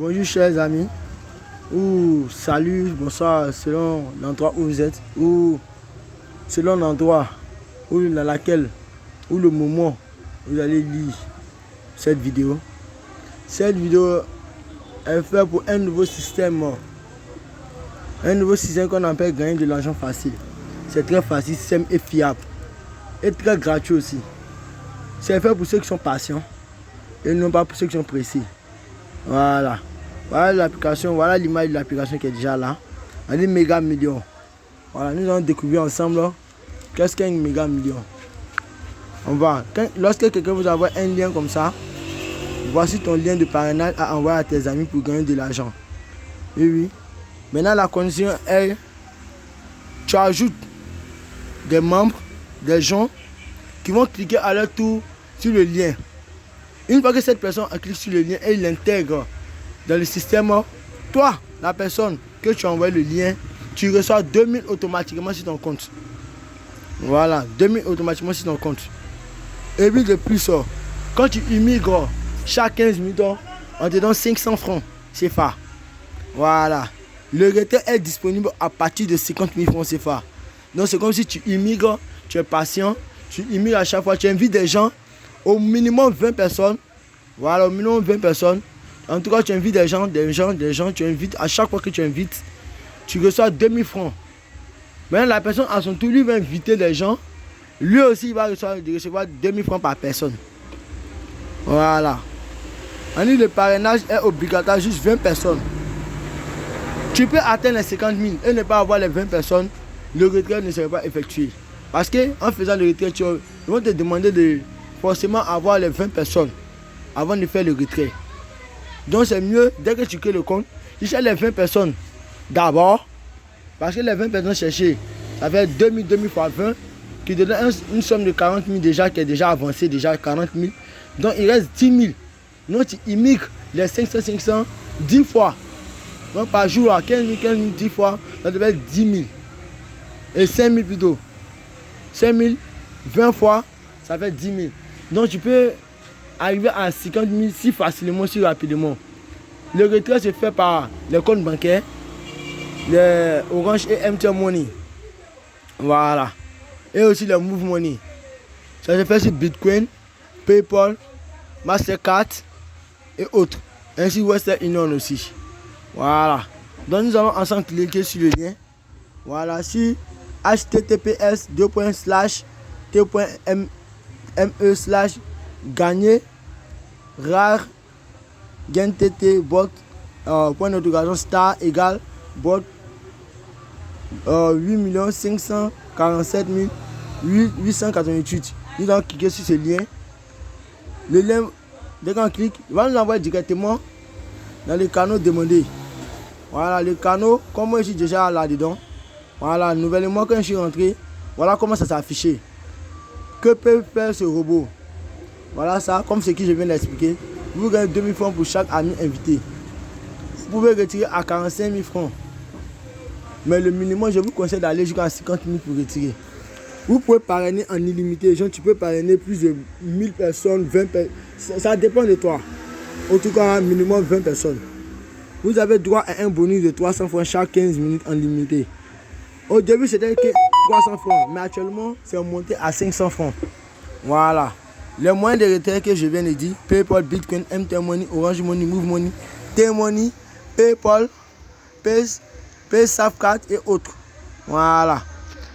Bonjour chers amis, ou salut, bonsoir selon l'endroit où vous êtes, ou selon l'endroit où dans laquelle, ou le moment où vous allez lire cette vidéo. Cette vidéo est faite pour un nouveau système qu'on appelle gagner de l'argent facile. C'est très facile, simple et fiable, et très gratuit aussi. C'est fait pour ceux qui sont patients et non pas pour ceux qui sont pressés. Voilà. Voilà l'application, voilà l'image de l'application qui est déjà là. On dit méga million. Voilà, nous allons découvrir ensemble qu'est-ce qu'un méga million. On va. Lorsque quelqu'un vous envoie un lien comme ça, voici ton lien de parrainage à envoyer à tes amis pour gagner de l'argent. Oui, oui. Maintenant, la condition est, tu ajoutes des membres, des gens qui vont cliquer à leur tour sur le lien. Une fois que cette personne a cliqué sur le lien et il l'intègre dans le système, toi, la personne que tu as envoyé le lien, tu reçois 2000 automatiquement sur ton compte. Voilà, 2000 automatiquement sur ton compte. Et puis de plus, quand tu immigres chaque 15 minutes, on te donne 500 francs CFA. Voilà. Le retrait est disponible à partir de 50 000 francs CFA. Donc c'est comme si tu immigres, tu es patient, tu immigres à chaque fois, tu invites des gens, au minimum 20 personnes. Voilà, au minimum 20 personnes. En tout cas, tu invites des gens, tu invites, à chaque fois que tu invites, tu reçois 2000 francs. Maintenant, la personne à son tour, lui va inviter des gens. Lui aussi, il va recevoir 2000 francs par personne. Voilà. On dit le parrainage est obligatoire, juste 20 personnes. Tu peux atteindre les 50 000 et ne pas avoir les 20 personnes, le retrait ne sera pas effectué. Parce qu'en faisant le retrait, ils vont te demander de forcément avoir les 20 personnes avant de faire le retrait. Donc c'est mieux, dès que tu crées le compte, tu cherches les 20 personnes d'abord. Parce que les 20 personnes cherchées, ça fait 2000 fois 20, qui te donne une somme de 40 000 déjà, qui est déjà avancée, déjà 40 000. Donc il reste 10 000. Donc tu immigres les 500, 10 fois. Donc par jour, à 15 000, 10 fois, ça devait être 10 000. Et 5 000 plutôt. 5 000, 20 fois, ça fait 10 000. Donc tu peux arriver à 50 000 si facilement, si rapidement. Le retrait se fait par les comptes bancaires, les Orange et MTN Money. Voilà. Et aussi les Move Money. Ça se fait sur Bitcoin, PayPal, Mastercard et autres. Ainsi Western Union aussi. Voilà. Donc nous allons ensemble cliquer sur le lien. Voilà. Sur https://t.me/gagner rare gain tt bot point d'interrogation star égale bot 8 547 888. Nous allons cliquer sur ce lien. Le lien, dès qu'on clique, il va nous envoyer directement dans le canal demandé. Voilà, le canal, comme moi je suis déjà là-dedans. Voilà, nouvellement quand je suis rentré, voilà comment ça s'est affiché. Que peut faire ce robot? Voilà ça, comme ce que je viens d'expliquer. Vous gagnez 2000 francs pour chaque ami invité. Vous pouvez retirer à 45 000 francs. Mais le minimum, je vous conseille d'aller jusqu'à 50 000 pour retirer. Vous pouvez parrainer en illimité. Genre, tu peux parrainer plus de 1000 personnes, 20 personnes. Ça dépend de toi. En tout cas, minimum 20 personnes. Vous avez droit à un bonus de 300 francs chaque 15 minutes en limité. Au début, c'était que 300 francs. Mais actuellement, c'est monté à 500 francs. Voilà. Les moyens de retrait que je viens de dire, PayPal, Bitcoin, MTN Money, Orange Money, Move Money, T-Money, PayPal, PaySafeCard et autres. Voilà.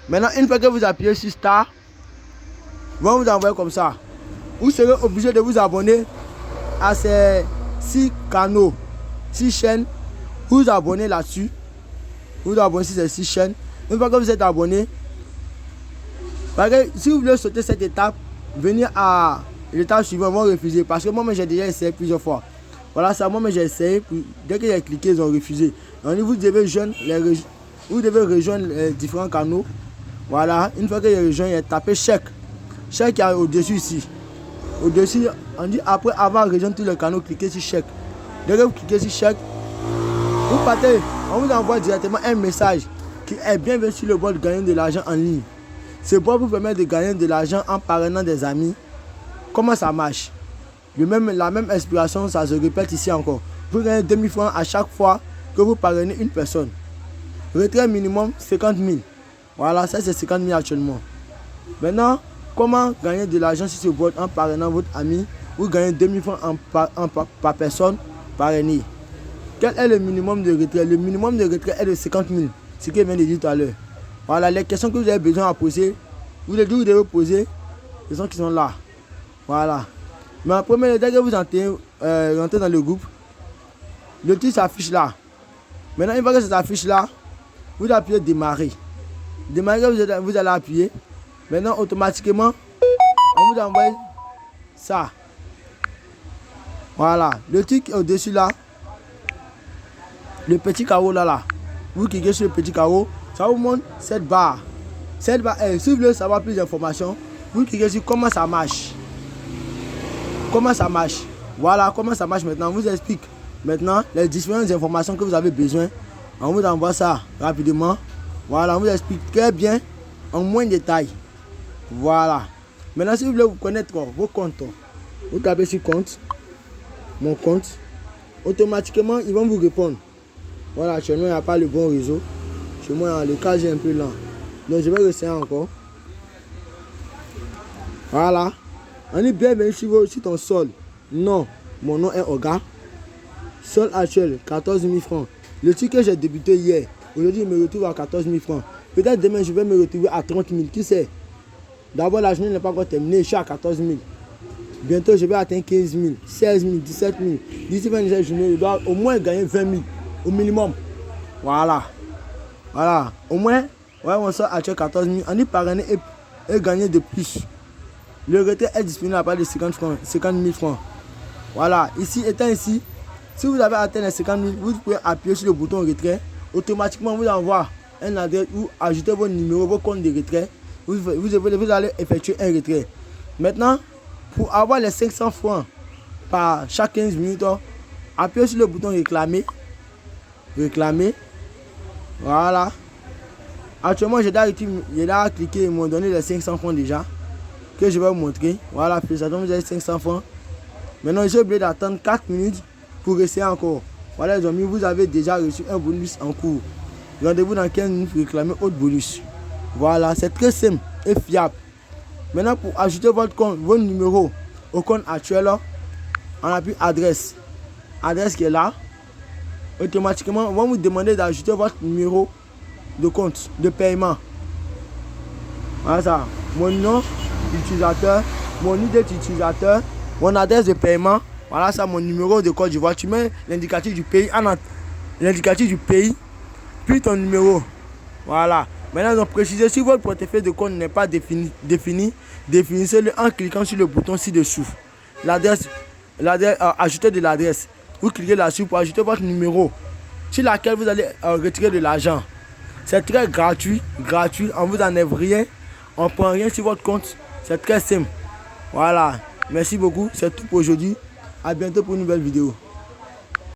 Maintenant, une fois que vous appuyez sur Star, vont vous envoyer comme ça. Vous serez obligé de vous abonner à ces 6 canaux, 6 chaînes. Vous vous abonnez là-dessus. Vous vous abonnez sur ces 6 chaînes. Une fois que vous êtes abonné, parce que si vous voulez sauter cette étape, venir à l'étape suivante, ils vont refuser. Parce que moi, j'ai déjà essayé plusieurs fois. Voilà, ça, moi, j'ai essayé. Dès que j'ai cliqué, ils ont refusé. Donc, vous devez rejoindre les différents canaux. Voilà, une fois que j'ai rejoint, il y a tapé chèque. Chèque qui est au-dessus ici. Au-dessus, on dit après avoir rejoint tous les canaux, cliquez sur chèque. Dès que vous cliquez sur chèque, vous partez, on vous envoie directement un message qui est bienvenu sur le bord de gagner de l'argent en ligne. Ce bord vous permet de gagner de l'argent en parrainant des amis. Comment ça marche? La même explication, ça se répète ici encore. vous gagnez 2000 francs à chaque fois que vous parrainez une personne. Retrait minimum 50 000. Voilà, ça c'est 50 000 actuellement. Maintenant, comment gagner de l'argent sur ce bot en parrainant votre ami? Vous gagnez 2000 francs par personne parrainée. Quel est le minimum de retrait? Le minimum de retrait est de 50 000. Ce que je viens de dire tout à l'heure. Voilà, les questions que vous avez besoin de poser, vous devez poser, les questions qui sont là. Voilà. Mais en premier, dès que vous rentrez dans le groupe, le titre s'affiche là. Maintenant, une fois que ça s'affiche là, vous appuyez démarrer. Démarrer, vous allez appuyer. Maintenant, automatiquement, on vous envoie ça. Voilà. Le truc au-dessus là, le petit carreau là. Vous cliquez sur le petit carreau, ça vous montre cette barre. Cette barre, si vous voulez savoir plus d'informations, vous cliquez sur comment ça marche. Comment ça marche. Voilà comment ça marche maintenant. On vous explique maintenant les différentes informations que vous avez besoin. On vous envoie ça rapidement. Voilà, on vous explique très bien en moins de détails. Voilà. Maintenant, si vous voulez vous connaître vos comptes, vous tapez sur compte, mon compte. Automatiquement, ils vont vous répondre. Voilà, chez moi, il n'y a pas le bon réseau. Chez moi, le cas est un peu lent. Donc, je vais essayer encore. Voilà. On est bienvenu sur ton sol. Non, mon nom est Oga. Sol actuel, 14 000 francs. Le truc que j'ai débuté hier, aujourd'hui, je me retrouve à 14 000 francs. Peut-être demain, je vais me retrouver à 30 000. Qui sait? D'abord, la journée n'est pas encore terminée. Je suis à 14 000. Bientôt, je vais atteindre 15 000, 16 000, 17 000. D'ici fin de cette journée, je dois au moins gagner 20 000. Au minimum. Voilà. Voilà. Au moins, ouais, on sort actuel 14 000. On est parrainé et gagner de plus. Le retrait est disponible à part de 50 000 francs. Voilà. Ici, étant ici, si vous avez atteint les 50 000, vous pouvez appuyer sur le bouton retrait. Automatiquement, vous envoie un adresse ou ajouter vos numéros, vos comptes de retrait. Vous allez effectuer un retrait. Maintenant, pour avoir les 500 francs par chaque 15 minutes, appuyez sur le bouton réclamer. Réclamer. Voilà. Actuellement, j'ai déjà cliqué, ils m'ont donné les 500 francs déjà. Que je vais vous montrer. Voilà, félicitations, vous avez 500 francs. Maintenant, j'ai oublié d'attendre 4 minutes pour essayer encore. Voilà les amis, vous avez déjà reçu un bonus en cours. Rendez-vous dans 15 minutes pour réclamer autre bonus. Voilà, c'est très simple et fiable. Maintenant, pour ajouter votre compte, vos numéros au compte actuel, on appuie adresse. Adresse qui est là. Automatiquement, on va vous demander d'ajouter votre numéro de compte de paiement. Voilà ça. Mon nom d'utilisateur, mon idée d'utilisateur, mon adresse de paiement. Voilà ça, mon numéro de Côte d'Ivoire. Tu mets l'indicatif du pays, puis ton numéro. Voilà. Maintenant, donc précisez si votre portefeuille de compte n'est pas défini, définissez-le en cliquant sur le bouton ci-dessous. L'adresse, ajouter de l'adresse. Vous cliquez là-dessus pour ajouter votre numéro sur laquelle vous allez retirer de l'argent. C'est très gratuit, on vous enlève rien, on prend rien sur votre compte. C'est très simple. Voilà. Merci beaucoup, c'est tout pour aujourd'hui. À bientôt pour une nouvelle vidéo.